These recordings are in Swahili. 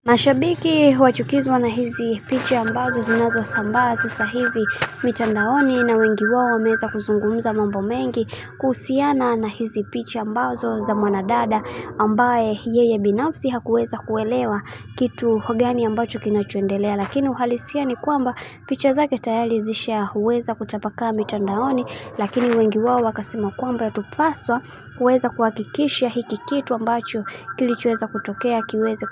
Mashabiki wachukizwa na hizi picha ambazo zinazosambaa sasa hivi mitandaoni, na wengi wao wameweza kuzungumza mambo mengi kuhusiana na hizi picha ambazo za mwanadada ambaye yeye binafsi hakuweza kuelewa kitu gani ambacho kinachoendelea, lakini uhalisia ni kwamba picha zake tayari zishaweza kutapakaa mitandaoni, lakini wengi wao wakasema kwamba yatupaswa kuweza kuhakikisha hiki kitu ambacho kilichoweza kutokea kiweze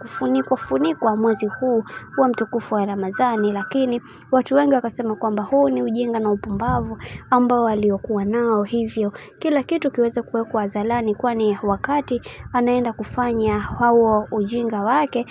kufunikwa mwezi huu wa mtukufu wa Ramadhani. Lakini watu wengi wakasema kwamba huu ni ujinga na upumbavu ambao waliokuwa nao, hivyo kila kitu kiweze kuwekwa hadharani, kwani wakati anaenda kufanya hao ujinga wake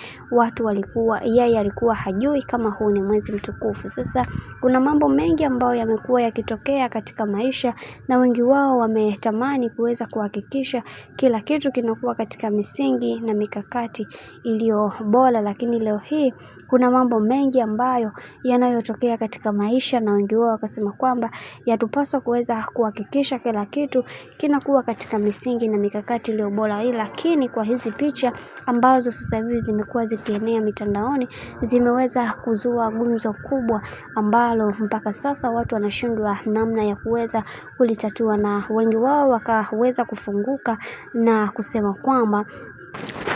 yeye alikuwa hajui kama huu ni mwezi mtukufu. Sasa kuna mambo mengi ambayo yamekuwa yakitokea katika maisha, na wengi wao wametamani kuweza kuhakikisha kila kitu kinakuwa katika misingi na mikakati iliyo bora, lakini leo hii kuna mambo mengi ambayo yanayotokea katika maisha, na wengi wao wakasema kwamba yatupaswa kuweza kuhakikisha kila kitu kinakuwa katika misingi na mikakati iliyo bora. Lakini kwa hizi picha ambazo sasa hivi zimekuwa zikienea mitandaoni, zimeweza kuzua gumzo kubwa ambalo mpaka sasa watu wanashindwa namna ya kuweza kulitatua, na wengi wao wakaweza kufunguka na kusema kwamba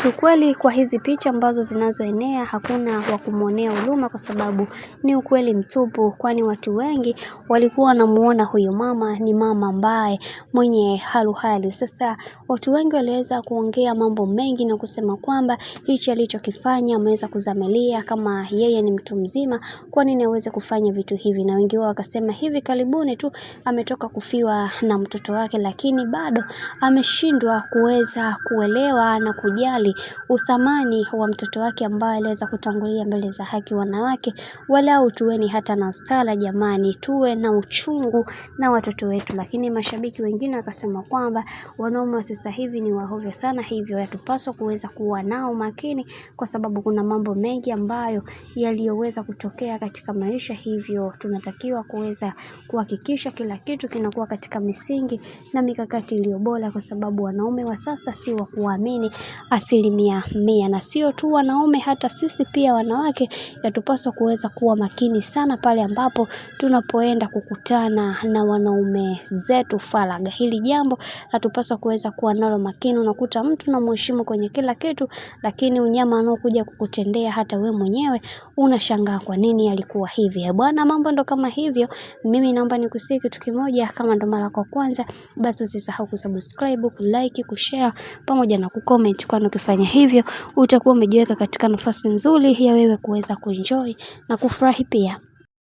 ukweli kwa hizi picha ambazo zinazoenea hakuna wa kumuonea huruma, kwa sababu ni ukweli mtupu, kwani watu wengi walikuwa wanamuona huyu mama ni mama ambaye mwenye haluhali. Sasa watu wengi waliweza kuongea mambo mengi na kusema kwamba hichi alichokifanya ameweza kuzamilia, kama yeye ni mtu mzima kwa nini aweze kufanya vitu hivi, na wengi wao wakasema hivi karibuni tu ametoka kufiwa na mtoto wake, lakini bado ameshindwa kuweza kuelewa na kujali uthamani wa mtoto wake ambaye aliweza kutangulia mbele za haki. Wanawake walau tuweni hata na stara jamani, tuwe na uchungu na watoto wetu. Lakini mashabiki wengine wakasema kwamba wanaume wa sasa hivi ni wahovyo sana, hivyo yatupaswa kuweza kuwa nao makini, kwa sababu kuna mambo mengi ambayo yaliyoweza kutokea katika maisha, hivyo tunatakiwa kuweza kuhakikisha kila kitu kinakuwa katika misingi na mikakati iliyo bora, kwa sababu wanaume wa sasa si wa kuamini 100%. Na sio tu wanaume, hata sisi pia wanawake yatupaswa kuweza kuwa makini sana pale ambapo tunapoenda kukutana na wanaume zetu faraga. Hili jambo hatupaswa kuweza kuwa nalo makini. Unakuta mtu na mheshimu kwenye kila kitu, lakini unyama anaokuja kukutendea hata we mwenyewe unashangaa kwa nini alikuwa hivi. Bwana, mambo ndo kama hivyo. Mimi naomba nikusihi kitu kimoja, kama ndo mara kwa kwanza, basi usisahau kusubscribe, kulike, kushare pamoja na kucomment, kwani ukifanya hivyo utakuwa umejiweka katika nafasi nzuri ya wewe kuweza kuenjoy na kufurahi pia.